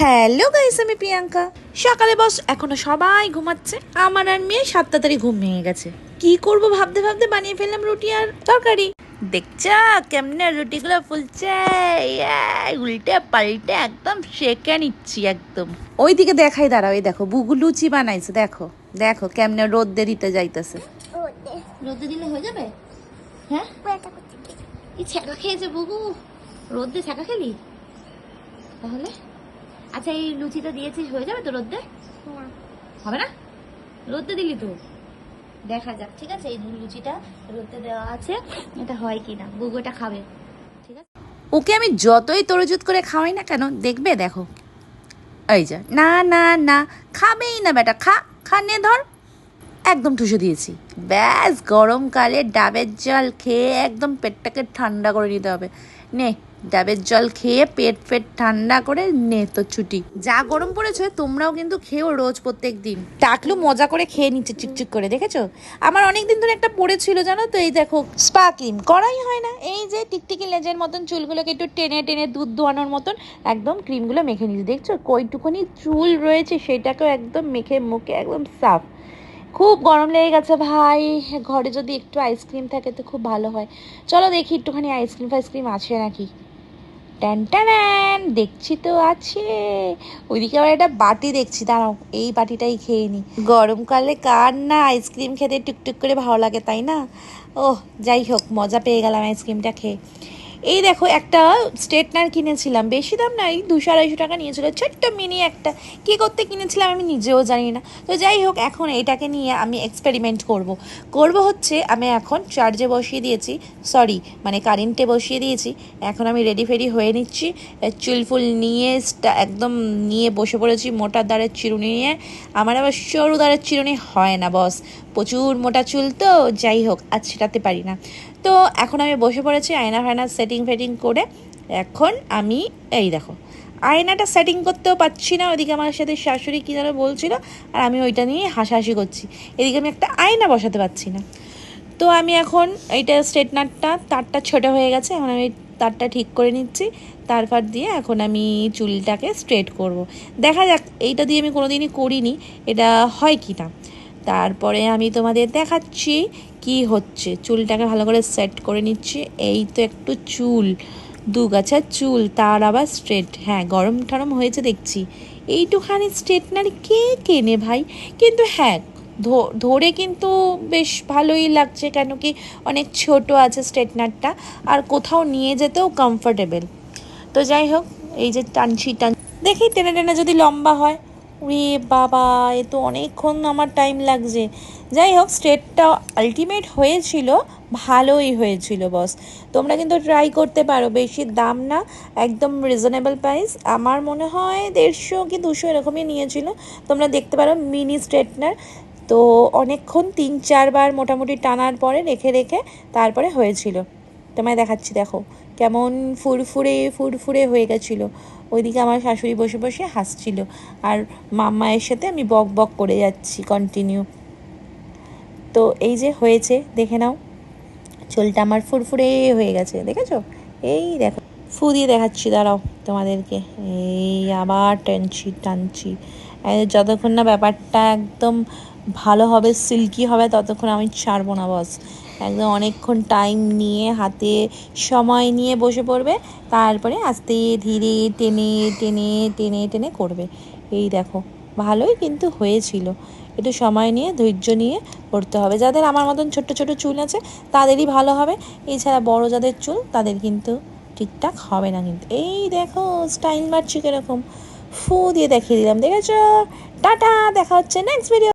Hello guys, আমি প্রিয়াঙ্কা। সকালে বস এখনো সবাই ঘুমাচ্ছে, আমার আর মেয়ে 7 তাড়াতাড়ি ঘুম ভেঙে গেছে। কি করব ভাবতে ভাবতে বানিয়ে ফেললাম রুটি আর তরকারি। দেখছা কেমনে রুটিগুলো ফুলছে, উল্টে পাল্টে একদম সেঁকে নিচ্ছি একদম। ওইদিকে দেখাই, দাঁড়াও, এই দেখো বুগু লুচি বানাইছে। দেখো দেখো কেমনে রোদ্দে দিতে যাইতেছে। রোদ্দে দিলে হয়ে যাবে? হ্যাঁ, এই ছ্যাঁকা খেয়েছে বুগু, রোদ্দে ছ্যাঁকা খেলি তাহলে? আচ্ছা, এই লুচিটা দিয়েছিস, হয়ে যাবে তো রোদ্দে? হবে না, রোদ্দে দিলি তো। দেখা যাক, ঠিক আছে, এই লুচিটা রোদ্দে দেওয়া আছে, এটা হয় কিনা। বুগু এটা খাবে, ঠিক আছে। ওকে আমি যতই তরজুত করে খাওয়াই না কেন, দেখবে দেখো, এই যা, না না না, খাবেই না বেটা, খা খা, নে ধর। একদম ঠুসে দিয়েছি। ব্যাস, গরমকালে ডাবের জল খেয়ে একদম পেটটাকে ঠান্ডা করে নিতে হবে। নে, ডাবের জল খেয়ে পেট পেট ঠান্ডা করে নে তো ছুটি। যা গরম পড়েছে, তোমরাও কিন্তু খেও রোজ প্রত্যেক দিন। টাকলু মজা করে খেয়ে নিচ্ছে চিকচিক করে, দেখেছো? আমার অনেকদিন ধরে একটা পড়েছিল জানো তো, এই দেখো স্পা ক্রিম, করাই হয় না। এই যে টিকটিকি লেজের মতন চুলগুলোকে একটু টেনে টেনে দুধ দোয়ানোর মতন একদম ক্রিমগুলো মেখে নিচ্ছি। দেখছো কইটুকুনি চুল রয়েছে, সেটাকেও একদম মেখে মুখে একদম সাফ। খুব গরম লেগে গেছে ভাই, ঘরে যদি একটু আইসক্রিম থাকে তো খুব ভালো হয়। চলো দেখি একটুখানি আইসক্রিম ফাইসক্রিম আছে নাকি। ট্যান ট্যান, দেখছি তো আছে। ওইদিকে আবার একটা বাটি দেখছি, দাঁড়াও এই বাটিটাই খেয়ে নি। গরমকালে কার না আইসক্রিম খেতে টুকটুক করে ভালো লাগে, তাই না? ওহ, যাই হোক, মজা পেয়ে গেলাম আইসক্রিমটা খেয়ে। এই দেখো, একটা স্ট্রেটনার কিনেছিলাম, বেশি দাম না, এই 200-250 টাকা নিয়েছিল, ছোট্ট মিনি একটা। কী করতে কিনেছিলাম আমি নিজেও জানি না। তো যাই হোক, এখন এটাকে নিয়ে আমি এক্সপেরিমেন্ট করব হচ্ছে, আমি এখন চার্জে বসিয়ে দিয়েছি, সরি মানে কারেন্টে বসিয়ে দিয়েছি। এখন আমি রেডি ফেডি হয়ে নিচ্ছি, চুল ফুল নিয়ে একদম নিয়ে বসে পড়েছি, মোটা দাঁড়ের চিরুনি নিয়ে। আমার আবার সরু দাঁড়ের চিরুনি হয় না বস, প্রচুর মোটা চুল তো, যাই হোক আজ সেটাতে পারি না। তো এখন আমি বসে পড়েছি আয়না ফায়না সেটিং ফেটিং করে। এখন আমি এই দেখো, আয়নাটা সেটিং করতেও পারছি না, ওইদিকে আমার সাথে শাশুড়ি কী যেন বলছিল, আর আমি ওইটা নিয়ে হাসাহাসি করছি। এদিকে আমি একটা আয়না বসাতে পারছি না। তো আমি এখন এইটা স্ট্রেটনারটা তারটা ছোটো হয়ে গেছে, এখন আমি তারটা ঠিক করে নিচ্ছি। তারপর দিয়ে এখন আমি চুলটাকে স্ট্রেট করব। দেখা যাক, এইটা দিয়ে আমি কোনোদিনই করিনি, এটা হয় কি না। তারপরে আমি তোমাদের দেখাচ্ছি কি হচ্ছে। চুলটাকে ভালো করে সেট করে নিচ্ছি। এই তো একটু চুল, 2 গাছা চুল, তার আবার স্ট্রেট। হ্যাঁ, গরম টরম হয়েছে দেখছি। এইটুখানি স্ট্রেটনার কে কেনে ভাই? কিন্তু হ্যাঁ, ধরে কিন্তু বেশ ভালোই লাগছে, কেন কি অনেক ছোট আছে স্ট্রেটনারটা, আর কোথাও নিয়ে যেতেও কমফোর্টেবল। তো যাই হোক, এই যে টানছি দেখি টেনে টেনে যদি লম্বা হয়। উরে বাবা, এ তো অনেকক্ষণ আমার টাইম লাগছে। যাই হোক, স্ট্রেটটা আলটিমেট হয়েছিল, ভালোই হয়েছিল বস। তোমরা কিন্তু ট্রাই করতে পারো, বেশি দাম না, একদম রিজনেবল প্রাইস। আমার মনে হয় 150 কি 200 এরকমই নিয়েছিল। তোমরা দেখতে পারো, মিনি স্ট্রেটনার। তো অনেকক্ষণ 3-4 বার মোটামুটি টানার পরে রেখে রেখে তারপরে হয়েছিল। তোমায় দেখাচ্ছি, দেখো কেমন ফুরফুরে ফুরফুরে হয়ে গেছিলো। ওইদিকে আমার শাশুড়ি বসে বসে হাসছিল, আর মাম্মায়ের সাথে আমি বক বক করে যাচ্ছি কন্টিনিউ। তো এই যে হয়েছে, দেখে নাও, চুলটা আমার ফুরফুরে হয়ে গেছে, দেখেছো? এই দেখো, ফু দিয়ে দেখাচ্ছি, দাঁড়াও তোমাদেরকে। এই আবার টানছি, যতক্ষণ না ব্যাপারটা একদম ভালো হবে, সিল্কি হবে, ততক্ষণ আমি ছাড়বো না বস। একদম অনেকক্ষণ টাইম নিয়ে, হাতে সময় নিয়ে বসে পড়বে, তারপরে আস্তে ধীরে টেনে টেনে টেনে টেনে করবে। এই দেখো, ভালোই কিন্তু হয়েছিল। একটু সময় নিয়ে ধৈর্য নিয়ে করতে হবে। যাদের আমার মতন ছোট্ট ছোট চুল আছে তাদেরই ভালো হবে, এছাড়া বড় যাদের চুল তাদের কিন্তু ঠিকঠাক হবে না। কিন্তু এই দেখো স্টাইল মারছি কিরকম, ফু দিয়ে দেখিয়ে দিলাম, দেখেছো? টাটা, দেখা হচ্ছে নেক্সট ভিডিও।